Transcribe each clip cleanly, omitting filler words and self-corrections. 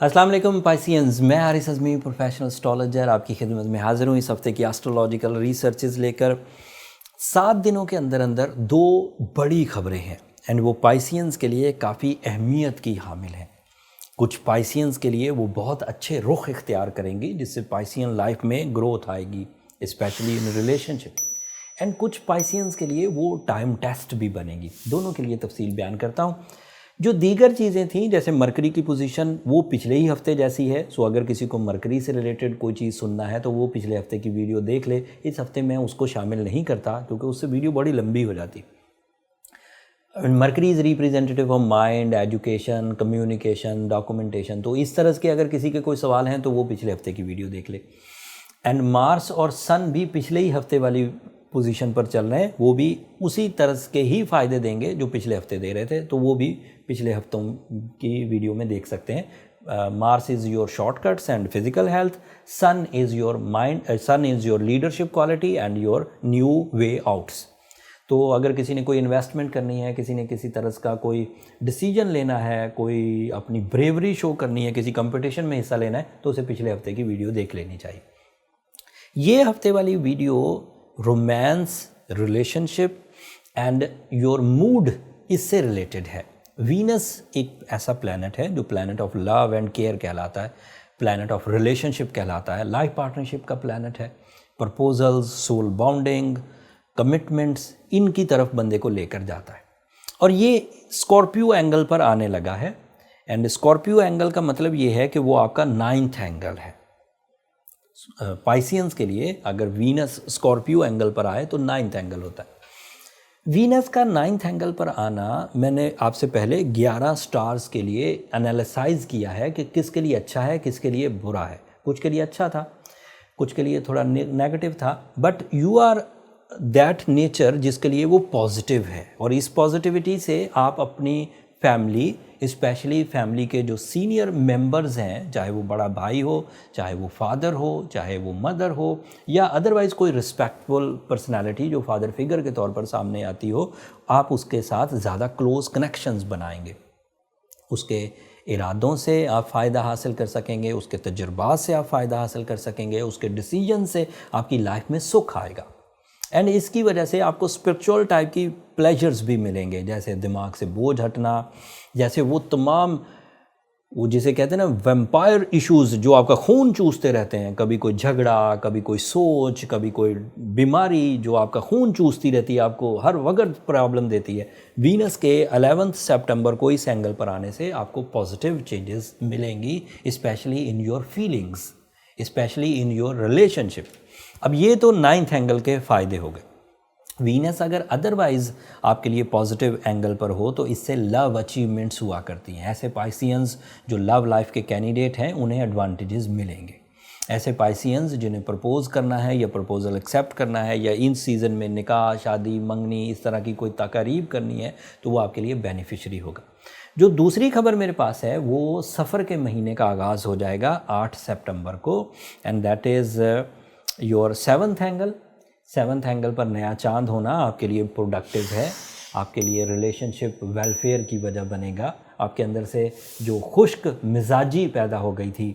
अस्सलाम वालेकुम पाइसियंस, मैं हारिस अज़मी प्रोफेशनल एस्ट्रोलॉजर आपकी खिदमत में हाज़िर हूँ इस हफ्ते की एस्ट्रोलॉजिकल रिसर्चेज लेकर। 7 दिनों के अंदर अंदर 2 बड़ी खबरें हैं एंड वो पाइसियंस के लिए काफ़ी अहमियत की हामिल हैं। कुछ पाइसियंस के लिए वो बहुत अच्छे रुख इख्तियार करेंगी जिससे पाइसियन लाइफ में ग्रोथ आएगी, स्पेशली इन रिलेशनशिप। एंड कुछ पाइसियंस के लिए वो टाइम टेस्ट भी बनेगी। दोनों के लिए तफसील बयान करता हूँ। जो दीगर चीज़ें थीं जैसे मरकरी की पोजीशन वो पिछले ही हफ्ते जैसी है। सो अगर किसी को मरकरी से रिलेटेड कोई चीज़ सुनना है तो वो पिछले हफ्ते की वीडियो देख ले। इस हफ्ते मैं उसको शामिल नहीं करता क्योंकि उससे वीडियो बड़ी लंबी हो जाती। Mercury is representative of mind, education, communication, documentation. तो इस तरह के अगर किसी के कोई सवाल हैं तो वो पिछले हफ्ते की वीडियो देख ले। एंड मार्स और सन भी पिछले ही हफ्ते वाली पोजीशन पर चल रहे हैं, वो भी उसी तरह के ही फ़ायदे देंगे जो पिछले हफ्ते दे रहे थे। तो वो भी पिछले हफ्तों की वीडियो में देख सकते हैं। Mars is your shortcuts and physical health, sun is your mind, sun is your leadership quality and your new way outs. तो अगर किसी ने कोई इन्वेस्टमेंट करनी है, किसी ने किसी तरह का कोई डिसीजन लेना है, कोई अपनी ब्रेवरी शो करनी है, किसी कंपटीशन में हिस्सा लेना है, तो उसे पिछले हफ्ते की वीडियो देख लेनी चाहिए। ये हफ्ते वाली video romance, relationship and your mood इससे रिलेटेड है। वीनस एक ऐसा प्लैनेट है जो planet of love and care कहलाता है, प्लैनेट ऑफ रिलेशनशिप कहलाता है, लाइफ पार्टनरशिप का प्लैनेट है। प्रपोजल्स, सोल बॉन्डिंग, कमिटमेंट्स, इनकी तरफ बंदे को लेकर जाता है। और ये स्कॉर्पियो एंगल पर आने लगा है। एंड स्कॉर्पियो एंगल का मतलब ये है कि वो आपका 9th एंगल है। पाइसियंस के लिए अगर वीनस स्कॉर्पियो एंगल पर आए तो 9th एंगल होता है। वीनस का 9th एंगल पर आना मैंने आपसे पहले 11 स्टार्स के लिए एनालिसाइज किया है कि किसके लिए अच्छा है, किसके लिए बुरा है। कुछ के लिए अच्छा था, कुछ के लिए थोड़ा नेगेटिव था, but you are that nature जिसके लिए वो पॉजिटिव है। और इस पॉजिटिविटी से आप अपनी फैमिली, स्पेशली फैमिली के जो सीनियर मेंबर्स हैं, चाहे वो बड़ा भाई हो, चाहे वो फादर हो, चाहे वो मदर हो, या अदरवाइज़ कोई रिस्पेक्टफुल पर्सनालिटी जो फादर फिगर के तौर पर सामने आती हो, आप उसके साथ ज़्यादा क्लोज कनेक्शंस बनाएंगे। उसके इरादों से आप फ़ायदा हासिल कर सकेंगे, उसके तजुर्बात से आप फ़ायदा हासिल कर सकेंगे, उसके डिसीजन से आपकी लाइफ में सुख आएगा। एंड इसकी वजह से आपको स्पिरिचुअल टाइप की प्लेजर्स भी मिलेंगे, जैसे दिमाग से बोझ हटना, जैसे वो तमाम वो जिसे कहते हैं ना वैम्पायर इश्यूज़ जो आपका खून चूसते रहते हैं, कभी कोई झगड़ा, कभी कोई सोच, कभी कोई बीमारी जो आपका खून चूसती रहती है, आपको हर वक्त प्रॉब्लम देती है। वीनस के 11 सितंबर को इस एंगल पर आने से आपको पॉजिटिव चेंजेस मिलेंगी, specially in your feelings, specially in your relationship. अब ये तो 9th एंगल के फ़ायदे हो गए। वीनस अगर अदरवाइज़ आपके लिए पॉजिटिव एंगल पर हो तो इससे लव अचीवमेंट्स हुआ करती हैं। ऐसे पाइसियंस जो लव लाइफ के कैंडिडेट हैं उन्हें एडवांटेजेस मिलेंगे। ऐसे पाइसियंस जिन्हें प्रपोज़ करना है या प्रपोज़ल एक्सेप्ट करना है या इन सीज़न में निकाह, शादी, मंगनी, इस तरह की कोई तकारीब करनी है तो वो आपके लिए बेनिफिशरी होगा। जो दूसरी खबर मेरे पास है वो सफ़र के महीने का आगाज़ हो जाएगा 8 सितंबर को, and that is your 7th angle. 7th angle पर नया चांद होना आपके लिए प्रोडक्टिव है, आपके लिए रिलेशनशिप वेलफेयर की वजह बनेगा। आपके अंदर से जो खुश्क मिजाजी पैदा हो गई थी,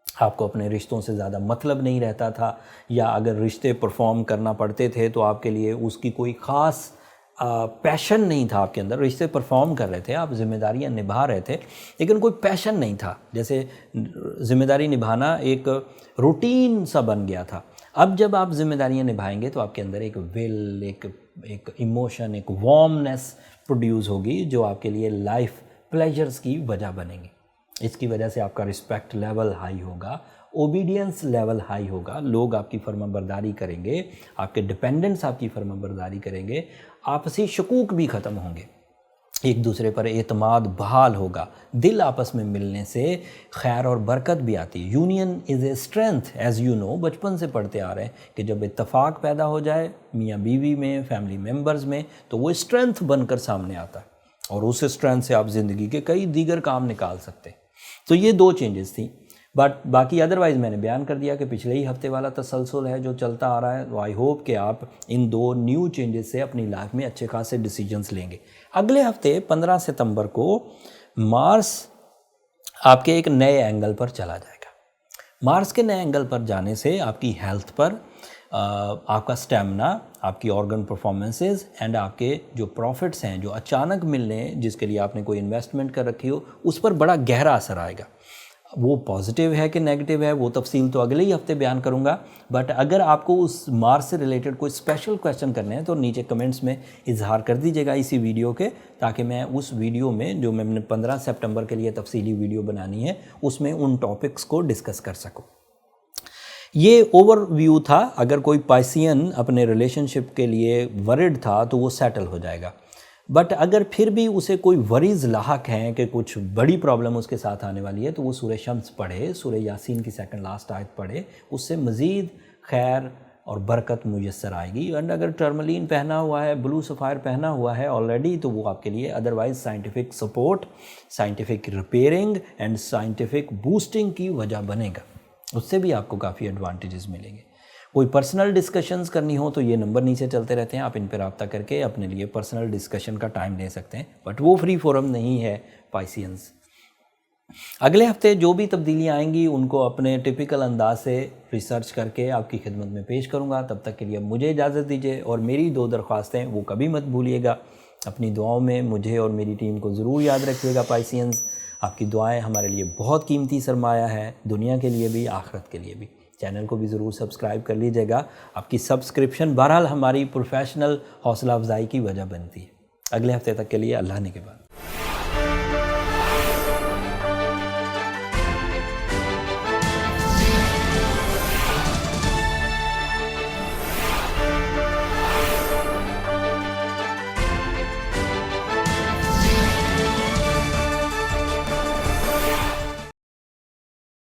आपको अपने रिश्तों से ज़्यादा मतलब नहीं रहता था, या अगर रिश्ते परफॉर्म करना पड़ते थे तो आपके लिए उसकी कोई ख़ास पैशन नहीं था आपके अंदर। रिश्ते परफॉर्म कर रहे थे, आप जिम्मेदारियां निभा रहे थे, लेकिन कोई पैशन नहीं था। जैसे जिम्मेदारी निभाना एक रूटीन सा बन गया था। अब जब आप जिम्मेदारियां निभाएंगे तो आपके अंदर एक विल, एक इमोशन, एक वार्मनेस प्रोड्यूस होगी जो आपके लिए लाइफ प्लेजर्स की वजह बनेगी। इसकी वजह से आपका रिस्पेक्ट लेवल हाई होगा, ओबीडियंस लेवल हाई होगा, लोग आपकी फर्माबरदारी करेंगे, आपके डिपेंडेंट्स आपकी फर्माबरदारी करेंगे, आपसी शकूक भी ख़त्म होंगे, एक दूसरे पर एतमाद बहाल होगा, दिल आपस में मिलने से खैर और बरकत भी आती है। Union is a strength, as you know, बचपन से पढ़ते आ रहे हैं कि जब इत्तफाक पैदा हो जाए मियाँ बीवी में, फैमिली मेम्बर्स में, तो वो स्ट्रेंथ बनकर सामने आता है और उस स्ट्रेंथ से आप ज़िंदगी के कई दीगर काम निकाल सकते हैं। तो ये 2 चेंजेस थी, बट बाकी अदरवाइज़ मैंने बयान कर दिया कि पिछले ही हफ्ते वाला तसलसल है जो चलता आ रहा है। तो आई होप कि आप इन 2 न्यू चेंजेस से अपनी लाइफ में अच्छे खासे डिसीजंस लेंगे। अगले हफ्ते 15 सितंबर को मार्स आपके एक नए एंगल पर चला जाएगा। मार्स के नए एंगल पर जाने से आपकी हेल्थ पर, आपका स्टेमिना, आपकी ऑर्गन परफॉर्मेंसेस एंड आपके जो प्रॉफिट्स हैं जो अचानक मिलने, जिसके लिए आपने कोई इन्वेस्टमेंट कर रखी हो, उस पर बड़ा गहरा असर आएगा। वो पॉजिटिव है कि नेगेटिव है वो तफसील तो अगले ही हफ्ते बयान करूंगा। बट अगर आपको उस मार्स से रिलेटेड कोई स्पेशल क्वेश्चन करने हैं तो नीचे कमेंट्स में इजहार कर दीजिएगा इसी वीडियो के, ताकि मैं उस वीडियो में जो मैंने 15 सितंबर के लिए तफसीली वीडियो बनानी है उसमें उन टॉपिक्स को डिस्कस कर सकूँ। ये ओवरव्यू था। अगर कोई पाइसियन अपने रिलेशनशिप के लिए वरिड था तो वो सेटल हो जाएगा। बट अगर फिर भी उसे कोई वरीज़ लाहक हैं कि कुछ बड़ी प्रॉब्लम उसके साथ आने वाली है तो वो सूरह शम्स पढ़े, सूरह यासीन की सेकंड लास्ट आयत पढ़े, उससे मज़ीद खैर और बरकत मुयस्सर आएगी। एंड अगर टर्मलीन पहना हुआ है, ब्लू सफ़ायर पहना हुआ है ऑलरेडी, तो वो आपके लिए otherwise scientific support, scientific repairing and scientific boosting की वजह बनेगा। उससे भी आपको काफ़ी एडवांटेजेस मिलेंगे। कोई पर्सनल डिस्कशंस करनी हो तो ये नंबर नीचे चलते रहते हैं, आप इन पर रब्ता करके अपने लिए पर्सनल डिस्कशन का टाइम ले सकते हैं। बट वो फ्री फोरम नहीं है पाइसियंस। अगले हफ्ते जो भी तब्दीलियाँ आएंगी उनको अपने टिपिकल अंदाज से रिसर्च करके आपकी खिदमत में पेश करूँगा। तब तक के लिए मुझे इजाज़त दीजिए और मेरी 2 दरख्वास्तें वो कभी मत भूलिएगा। अपनी दुआओं में मुझे और मेरी टीम को ज़रूर याद रखिएगा पाइसियंस। आपकी दुआएं हमारे लिए बहुत कीमती सरमाया है, दुनिया के लिए भी, आखिरत के लिए भी। चैनल को भी ज़रूर सब्सक्राइब कर लीजिएगा। आपकी सब्सक्रिप्शन बहरहाल हमारी प्रोफेशनल हौसला अफजाई की वजह बनती है। अगले हफ्ते तक के लिए अल्लाह ने के बाद।